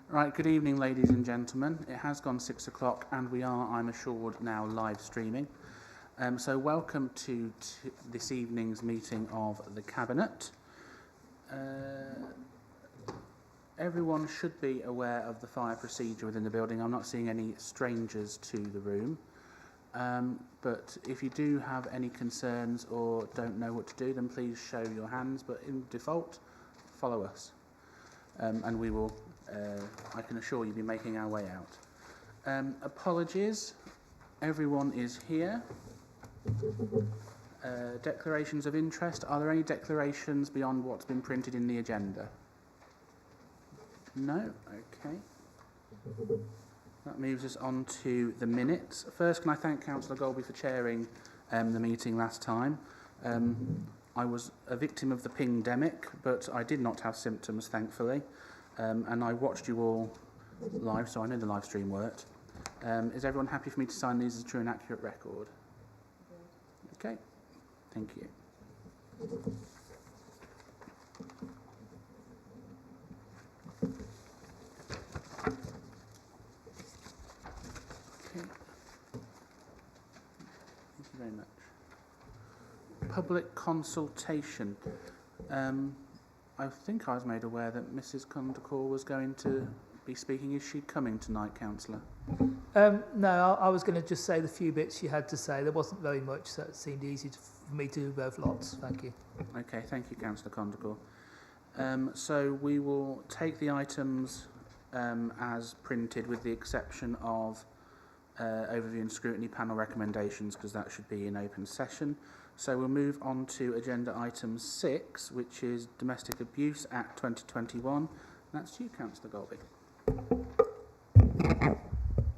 Right, good evening, ladies and gentlemen. It has gone 6 o'clock and we are, I'm assured, now live streaming. So welcome to this evening's meeting of the Cabinet. Everyone should be aware of the fire procedure within the building. I'm not seeing any strangers to the room. But if you do have any concerns or don't know what to do, then please show your hands. But in default, follow us. And we will, I can assure you, be making our way out. Apologies, everyone is here. Declarations of interest. Are there any declarations beyond what's been printed in the agenda? No? Okay. That moves us on to the minutes. First, can I thank Councillor Golby for chairing the meeting last time. I was a victim of the pingdemic, but I did not have symptoms, thankfully. And I watched you all live, so I know the live stream worked. Is everyone happy for me to sign these as a true and accurate record? Okay, thank you. Okay. Thank you very much. Public consultation. I think I was made aware that Mrs. Condacor was going to be speaking. Is she coming tonight, Councillor? No, I was going to just say the few bits she had to say. There wasn't very much, so it seemed easy for me to do both lots. Thank you. Okay, thank you, Councillor Condacor. So we will take the items as printed with the exception of overview and scrutiny panel recommendations, because that should be in open session. So we'll move on to agenda item 6, which is Domestic Abuse Act 2021. That's you, Councillor Golby.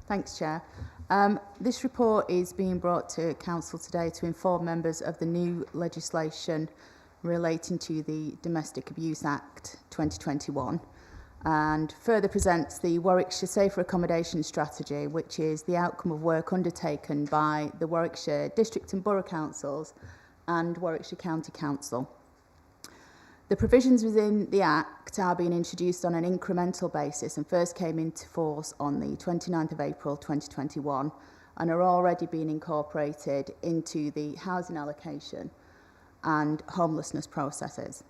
Thanks, Chair. This report is being brought to Council today to inform members of the new legislation relating to the Domestic Abuse Act 2021 and further presents the Warwickshire Safer Accommodation Strategy, which is the outcome of work undertaken by the Warwickshire District and Borough Councils and Warwickshire County Council. The provisions within the Act are being introduced on an incremental basis and first came into force on the 29th of April 2021 and are already being incorporated into the housing allocation and homelessness processes.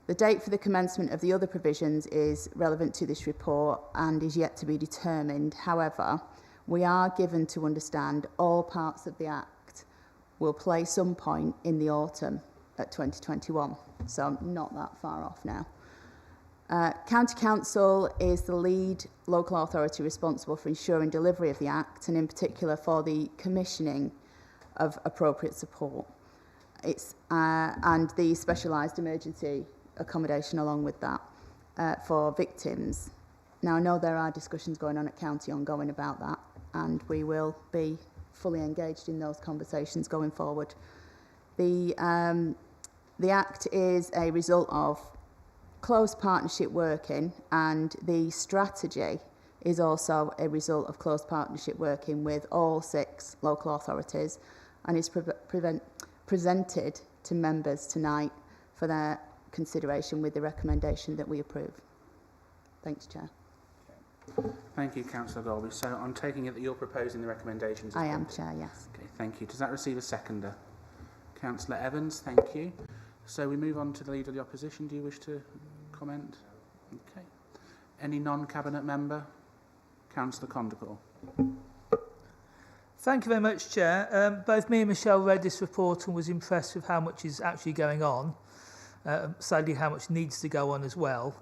The date for the commencement of the other provisions is relevant to this report and is yet to be determined. However, we are given to understand all parts of the Act will play some point in the autumn at 2021, so not that far off now. County Council is the lead local authority responsible for ensuring delivery of the Act and in particular for the commissioning of appropriate support. And the specialised emergency accommodation along with that for victims. Now I know there are discussions going on at County ongoing about that and we will be fully engaged in those conversations going forward. The Act is a result of close partnership working and the strategy is also a result of close partnership working with all 6 local authorities and is presented to members tonight for their consideration with the recommendation that we approve. Thanks, Chair. Okay. Thank you, Councillor Golby. So I'm taking it that you're proposing the recommendations. I am, Chair, yes. Okay, thank you. Does that receive a seconder? Councillor Evans, thank you. So we move on to the Leader of the Opposition. Do you wish to comment? Okay. Any non-Cabinet member? Councillor Condacor. Thank you very much, Chair. Both me and Michelle read this report and was impressed with how much is actually going on. Sadly, how much needs to go on as well.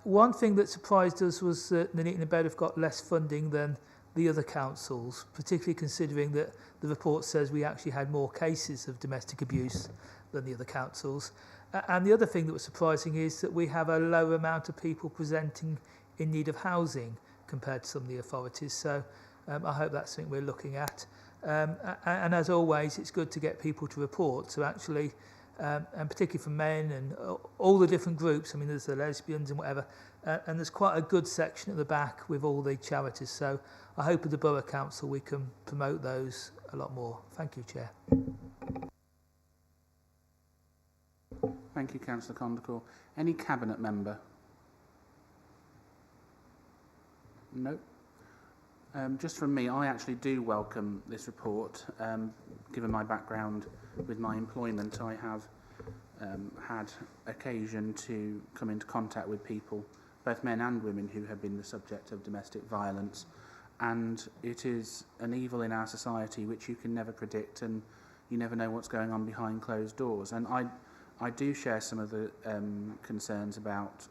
One thing that surprised us was that Nuneaton and Bedworth got less funding than the other councils, particularly considering that the report says we actually had more cases of domestic abuse than the other councils. And the other thing that was surprising is that we have a lower amount of people presenting in need of housing compared to some of the authorities. So I hope that's something we're looking at. And as always, it's good to get people to report. So actually, and particularly for men and all the different groups, I mean, there's the lesbians and whatever, and there's quite a good section at the back with all the charities. So I hope at the Borough Council we can promote those a lot more. Thank you, Chair. Thank you, Councillor Condacor. Any Cabinet member? No. Just from me, I actually do welcome this report. Given my background with my employment, I have had occasion to come into contact with people, both men and women, who have been the subject of domestic violence. And it is an evil in our society which you can never predict, and you never know what's going on behind closed doors. And I do share some of the concerns about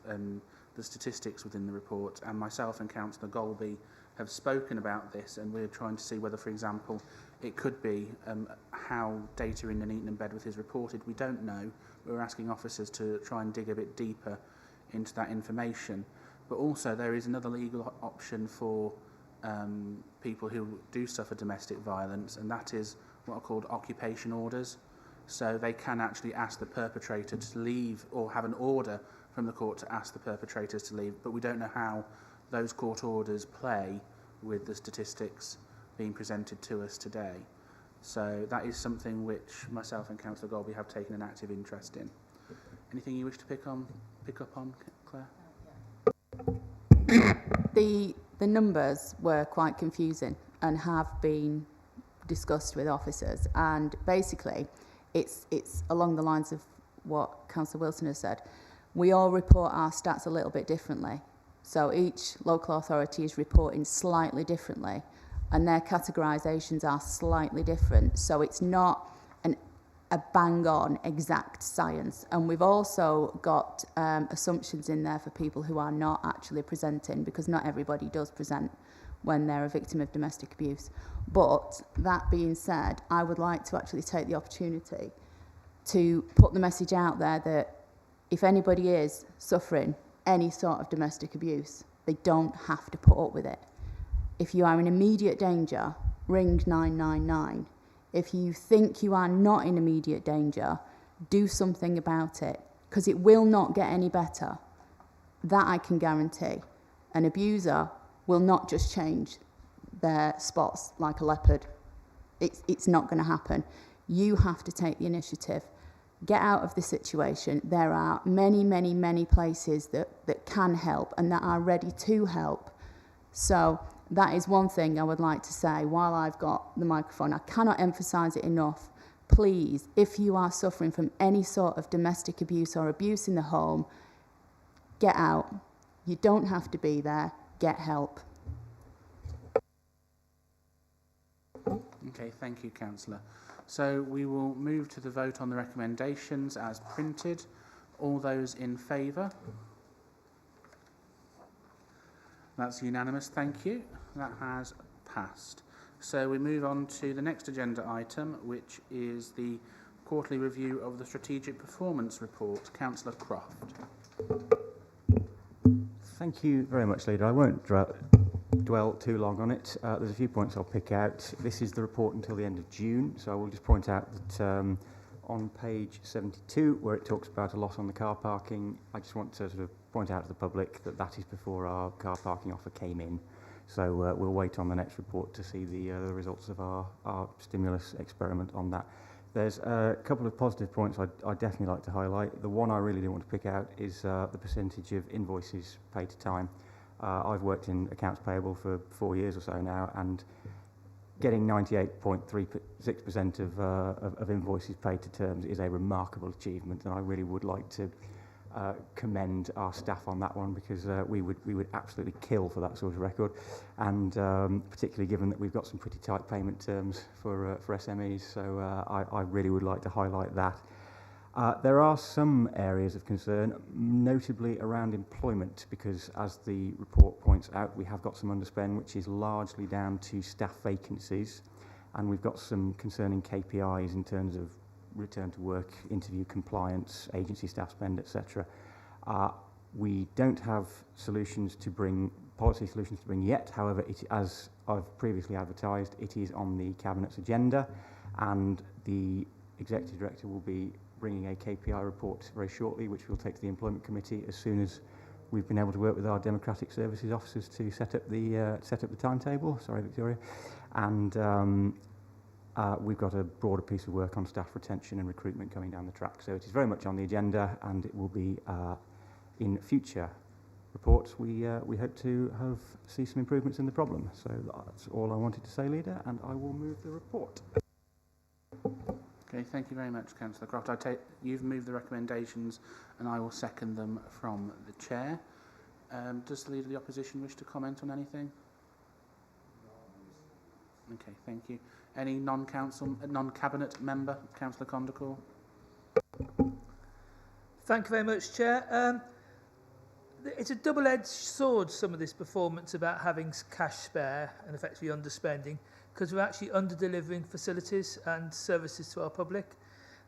the statistics within the report, and myself and Councillor Golby have spoken about this, and we're trying to see whether, for example, it could be how data in Nuneaton and Bedworth is reported. We don't know. We're asking officers to try and dig a bit deeper into that information. But also there is another legal option for people who do suffer domestic violence, and that is what are called occupation orders. So they can actually ask the perpetrator to leave, or have an order from the court to ask the perpetrators to leave, but we don't know how those court orders play with the statistics being presented to us today. So that is something which myself and Councillor Golby have taken an active interest in. Anything you wish to pick up on, Claire? The numbers were quite confusing and have been discussed with officers, and basically it's along the lines of what Councillor Wilson has said. We all report our stats a little bit differently, so each local authority is reporting slightly differently, and their categorisations are slightly different, so it's not a bang-on exact science. And we've also got assumptions in there for people who are not actually presenting, because not everybody does present when they're a victim of domestic abuse. But that being said, I would like to actually take the opportunity to put the message out there that if anybody is suffering any sort of domestic abuse, they don't have to put up with it. If you are in immediate danger, ring 999. If you think you are not in immediate danger, do something about it, because it will not get any better. That I can guarantee. An abuser will not just change their spots like a leopard. It's not going to happen. You have to take the initiative. Get out of the situation. There are many, many, many places that can help and that are ready to help. So that is one thing I would like to say while I've got the microphone. I cannot emphasise it enough. Please, if you are suffering from any sort of domestic abuse or abuse in the home, get out. You don't have to be there. Get help. Okay, thank you, Councillor. So we will move to the vote on the recommendations as printed. All those in favour? That's unanimous, thank you. That has passed. So we move on to the next agenda item, which is the quarterly review of the Strategic Performance Report. Councillor Croft. Thank you very much, Leader. I won't dwell too long on it. There's a few points I'll pick out. This is the report until the end of June, so I will just point out that on page 72, where it talks about a loss on the car parking, I just want to sort of point out to the public that that is before our car parking offer came in. So we'll wait on the next report to see the results of our stimulus experiment on that. There's a couple of positive points I'd definitely like to highlight. The one I really do want to pick out is the percentage of invoices paid to time. I've worked in accounts payable for 4 years or so now, and getting 98.36% of invoices paid to terms is a remarkable achievement, and I really would like to commend our staff on that one, because we would absolutely kill for that sort of record, and particularly given that we've got some pretty tight payment terms for SMEs, so I really would like to highlight that. There are some areas of concern, notably around employment, because as the report points out, we have got some underspend, which is largely down to staff vacancies, and we've got some concerning KPIs in terms of return to work, interview compliance, agency staff spend, etc. We don't have policy solutions to bring yet. However, as I've previously advertised, it is on the Cabinet's agenda, and the Executive Director will be bringing a KPI report very shortly, which we'll take to the Employment Committee as soon as we've been able to work with our Democratic Services officers to set up the timetable. Sorry, Victoria. And we've got a broader piece of work on staff retention and recruitment coming down the track. So it is very much on the agenda, and it will be in future report, we hope to see some improvements in the problem. So that's all I wanted to say, Leader, and I will move the report. Okay, thank you very much, Councillor Croft. You've moved the recommendations and I will second them from the Chair. Does the Leader of the Opposition wish to comment on anything? Okay, thank you. Any non-cabinet member? Councillor Condical? Thank you very much, Chair. It's a double-edged sword, some of this performance about having cash spare and effectively underspending, because we're actually under-delivering facilities and services to our public.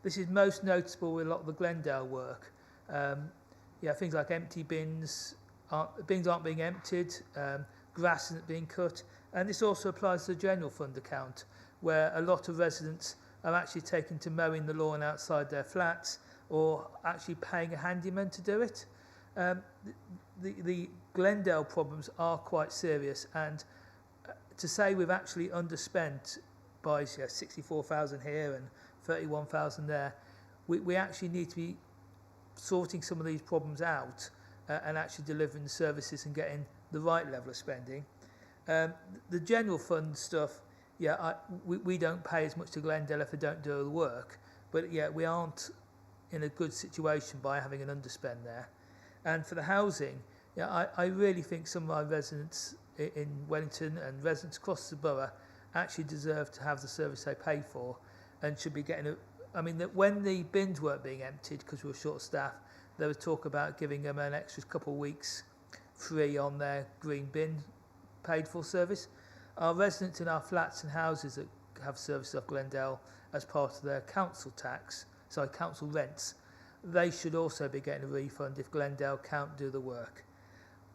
This is most noticeable with a lot of the Glendale work. Things like empty bins aren't being emptied, grass isn't being cut, and this also applies to the general fund account, where a lot of residents are actually taken to mowing the lawn outside their flats or actually paying a handyman to do it. The Glendale problems are quite serious, and to say we've actually underspent by 64,000 here and 31,000 there, we actually need to be sorting some of these problems out and actually delivering the services and getting the right level of spending. The general fund stuff, we don't pay as much to Glendale if they don't do the work, but we aren't in a good situation by having an underspend there. And for the housing, I really think some of our residents in Wellington and residents across the borough actually deserve to have the service they pay for and should be getting that when the bins weren't being emptied because we were short of staff, there was talk about giving them an extra couple of weeks free on their green bin paid for service. Our residents in our flats and houses that have services off Glendale as part of their council rents, they should also be getting a refund if Glendale can't do the work.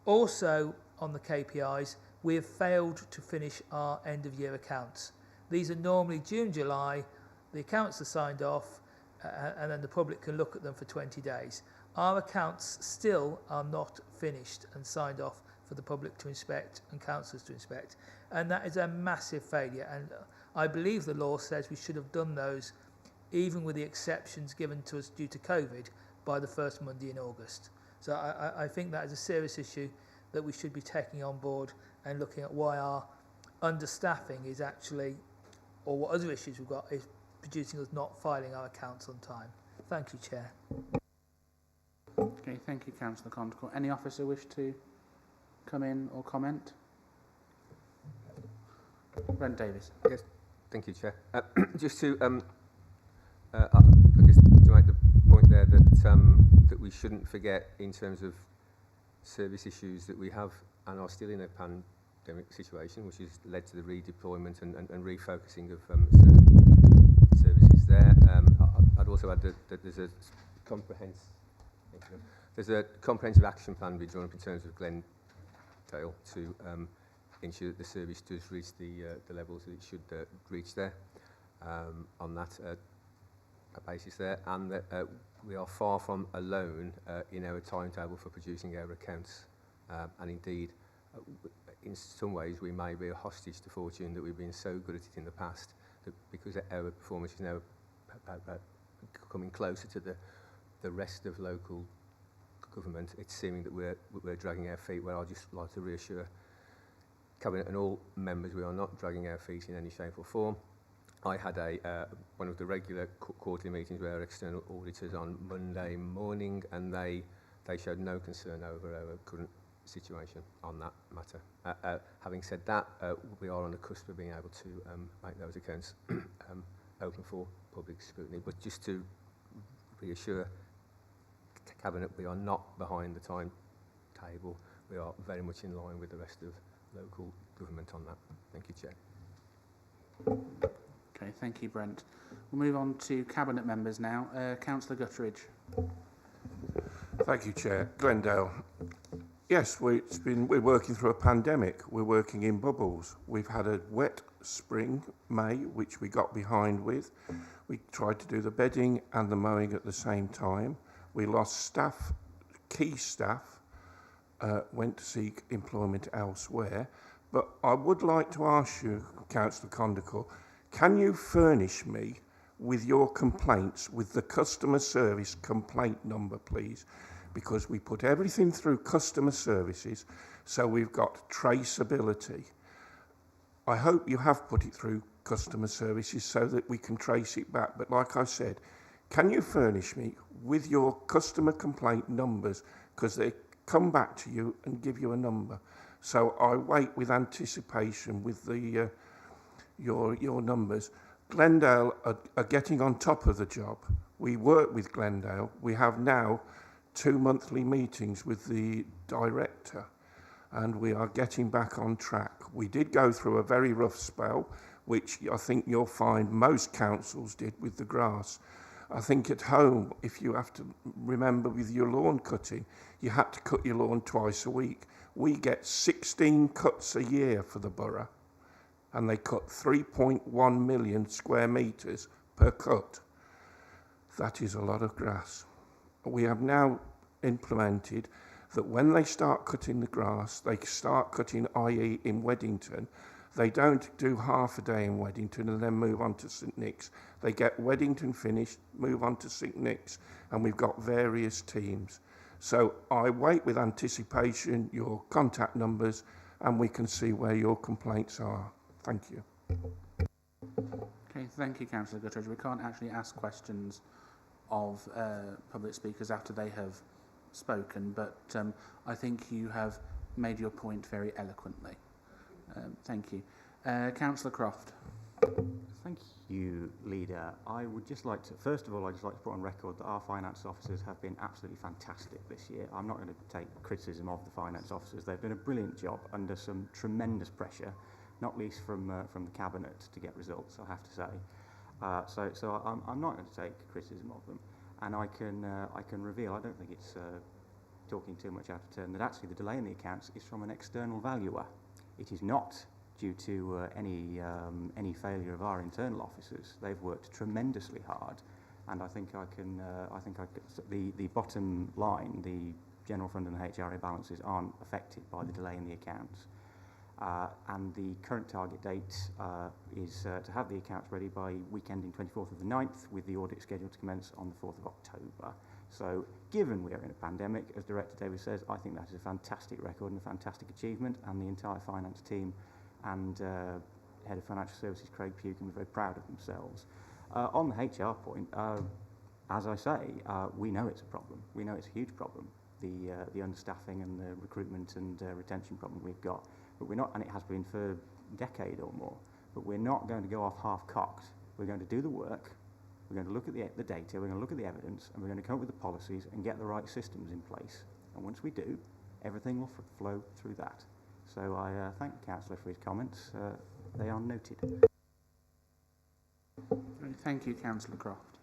Also, on the KPIs, we have failed to finish our end-of-year accounts. These are normally June, July, the accounts are signed off, and then the public can look at them for 20 days. Our accounts still are not finished and signed off for the public to inspect and councillors to inspect, and that is a massive failure, and I believe the law says we should have done those, even with the exceptions given to us due to COVID, by the first Monday in August. So I think that is a serious issue that we should be taking on board and looking at why our understaffing is actually, or what other issues we've got, is producing us not filing our accounts on time. Thank you, Chair. Okay, thank you, Councillor Condical. Any officer wish to come in or comment? Brent Davis. Yes, thank you, Chair. Just to, I guess, to make the point there that we shouldn't forget in terms of service issues that we have and are still in a pandemic situation, which has led to the redeployment and refocusing of certain services there. I'd also add that there's a comprehensive action plan to be drawn up in terms of Glendale to ensure that the service does reach the levels that it should reach there on that basis there, and that we are far from alone in our timetable for producing our accounts, and indeed in some ways we may be a hostage to fortune that we've been so good at it in the past that because our performance is now coming closer to the rest of local government, it's seeming that we're dragging our feet, where I'd just like to reassure Cabinet and all members we are not dragging our feet in any shape or form. I had one of the regular quarterly meetings with our external auditors on Monday morning, and they showed no concern over our current situation on that matter. Having said that, we are on the cusp of being able to make those accounts open for public scrutiny. But just to reassure Cabinet, we are not behind the timetable. We are very much in line with the rest of local government on that. Thank you, Chair. Okay, thank you, Brent. We'll move on to Cabinet members now. Councillor Guttridge. Thank you, Chair. Glendale. Yes, we're working through a pandemic. We're working in bubbles. We've had a wet spring, May, which we got behind with. We tried to do the bedding and the mowing at the same time. We lost staff, key staff, went to seek employment elsewhere. But I would like to ask you, Councillor Condical, can you furnish me with your complaints with the customer service complaint number, please? because we put everything through customer services, so we've got traceability. I hope you have put it through customer services so that we can trace it back. But like I said, can you furnish me with your customer complaint numbers, because they come back to you and give you a number. So I wait with anticipation with the your numbers. Glendale are getting on top of the job. We work with Glendale. We have now 2 monthly meetings with the director, and we are getting back on track. We did go through a very rough spell, which I think you'll find most councils did with the grass. I think at home, if you have to remember with your lawn cutting, you had to cut your lawn twice a week. We get 16 cuts a year for the borough, and they cut 3.1 million square metres per cut. That is a lot of grass. We have now implemented that when they start cutting the grass, they start cutting, i.e. in Weddington. They don't do half a day in Weddington and then move on to St Nick's. They get Weddington finished, move on to St Nick's, and we've got various teams. So I wait with anticipation your contact numbers, and we can see where your complaints are. Thank you. Okay, thank you, Councillor Guttridge. We can't actually ask questions of public speakers after they have spoken, but I think you have made your point very eloquently. Thank you. Councillor Croft. Thank you, Leader. I would just like to, first of all, I'd just like to put on record that our finance officers have been absolutely fantastic this year. I'm not going to take criticism of the finance officers. They've done a brilliant job under some tremendous pressure, not least from the Cabinet to get results, I have to say. So I'm not going to take criticism of them. And I can reveal, I don't think it's talking too much out of turn, that actually the delay in the accounts is from an external valuer. It is not due to any failure of our internal officers. They've worked tremendously hard, and I think the bottom line, the general fund and the HRA balances aren't affected by the delay in the accounts. And the current target date is to have the accounts ready by week ending 24th of the 9th, with the audit scheduled to commence on the 4th of October. So given we are in a pandemic, as Director Davis says, I think that is a fantastic record and a fantastic achievement, and the entire finance team and Head of Financial Services, Craig Pugh, can be very proud of themselves. On the HR point, as I say, we know it's a problem. We know it's a huge problem, the understaffing and the recruitment and retention problem we've got. But we're not, and it has been for a decade or more, but we're not going to go off half-cocked. We're going to do the work, we're going to look at the data, we're going to look at the evidence, and we're going to come up with the policies and get the right systems in place. And once we do, everything will flow through that. So I thank the Councillor for his comments. They are noted. Thank you, Councillor Croft.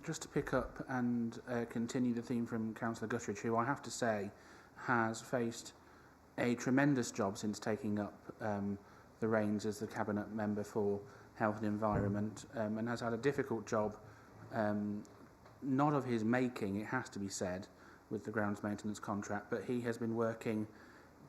Just to pick up and continue the theme from Councillor Guttridge, who I have to say has faced a tremendous job since taking up the reins as the Cabinet Member for Health and Environment, and has had a difficult job, not of his making, it has to be said, with the grounds maintenance contract, but he has been working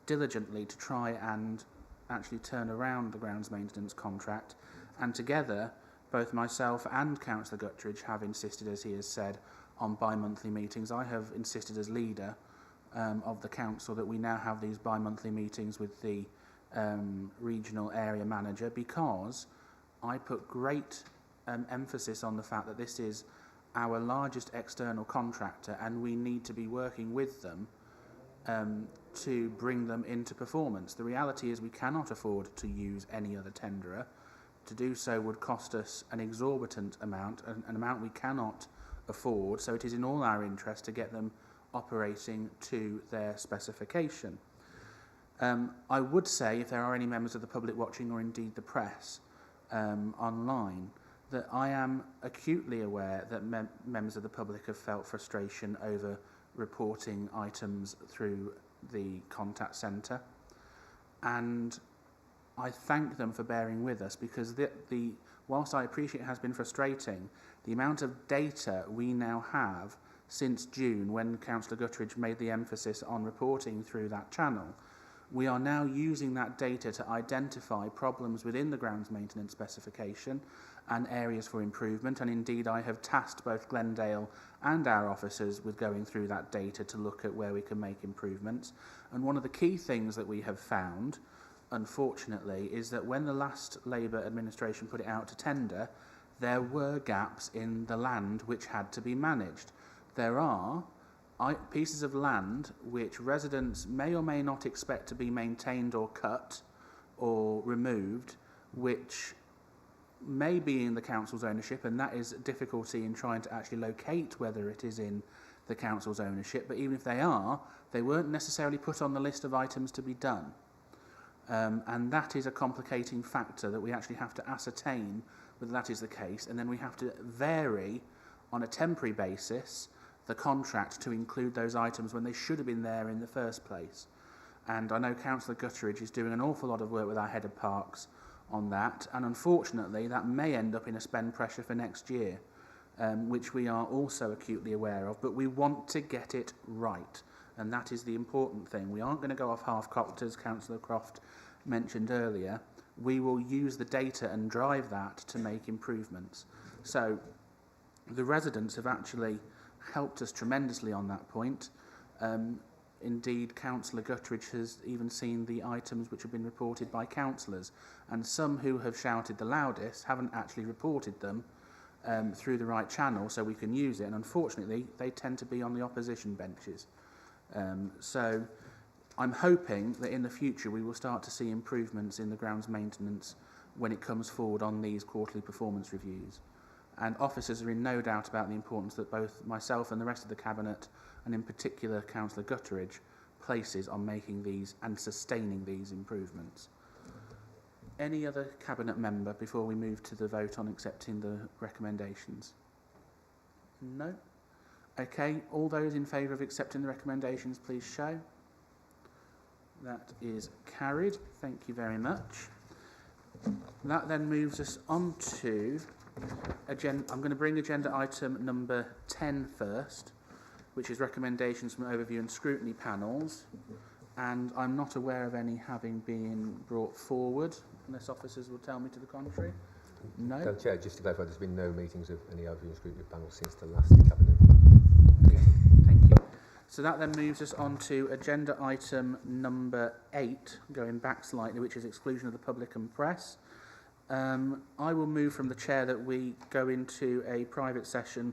diligently to try and actually turn around the grounds maintenance contract, and together both myself and Councillor Guttridge have insisted, as he has said, on bi-monthly meetings. I have insisted as leader of the council that we now have these bi-monthly meetings with the regional area manager, because I put great emphasis on the fact that this is our largest external contractor, and we need to be working with them to bring them into performance. The reality is we cannot afford to use any other tenderer. To do so would cost us an exorbitant amount, an amount we cannot afford, so it is in all our interest to get them operating to their specification. I would say, if there are any members of the public watching, or indeed the press online, that I am acutely aware that members of the public have felt frustration over reporting items through the contact centre, and I thank them for bearing with us, because whilst I appreciate it has been frustrating, the amount of data we now have since June, when Councillor Guttridge made the emphasis on reporting through that channel, we are now using that data to identify problems within the grounds maintenance specification, and areas for improvement, and indeed I have tasked both Glendale and our officers with going through that data to look at where we can make improvements. And one of the key things that we have found, unfortunately, is that when the last Labour administration put it out to tender, there were gaps in the land which had to be managed. There are pieces of land which residents may or may not expect to be maintained or cut or removed, which may be in the council's ownership, and that is a difficulty in trying to actually locate whether it is in the council's ownership. But even if they are, they weren't necessarily put on the list of items to be done. And that is a complicating factor that we actually have to ascertain whether that is the case, and then we have to vary on a temporary basis the contract to include those items when they should have been there in the first place. And I know Councillor Gutteridge is doing an awful lot of work with our head of parks on that, and unfortunately that may end up in a spend pressure for next year, which we are also acutely aware of, but we want to get it right, and that is the important thing. We aren't going to go off half-cocked, as Councillor Croft mentioned earlier. We will use the data and drive that to make improvements. So the residents have actually helped us tremendously on that point. Indeed, Councillor Gutteridge has even seen the items which have been reported by councillors, and some who have shouted the loudest haven't actually reported them through the right channel so we can use it, and unfortunately they tend to be on the opposition benches. So I'm hoping that in the future we will start to see improvements in the grounds maintenance when it comes forward on these quarterly performance reviews. And officers are in no doubt about the importance that both myself and the rest of the Cabinet, and in particular Councillor Gutteridge, places on making these and sustaining these improvements. Any other Cabinet member before we move to the vote on accepting the recommendations? No? Okay, all those in favour of accepting the recommendations, please show. That is carried. Thank you very much. That then moves us on to I'm going to bring agenda item number 10 first, which is recommendations from overview and scrutiny panels, and I'm not aware of any having been brought forward, unless officers will tell me to the contrary. No? Chair, just to clarify, there's been no meetings of any overview and scrutiny panels since the last Cabinet. Okay, thank you. So that then moves us on to agenda item number 8, going back slightly, which is exclusion of the public and press. I will move from the chair that we go into a private session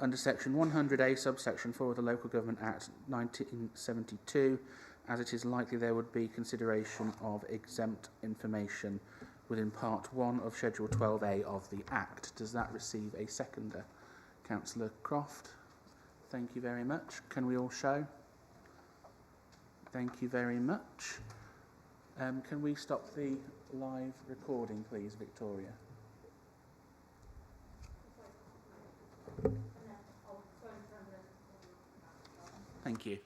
under section 100A subsection 4 of the Local Government Act 1972, as it is likely there would be consideration of exempt information within part 1 of schedule 12A of the Act. Does that receive a seconder? Councillor Croft, thank you very much. Can we all show? Thank you very much. Can we stop the live recording, please, Victoria? Thank you.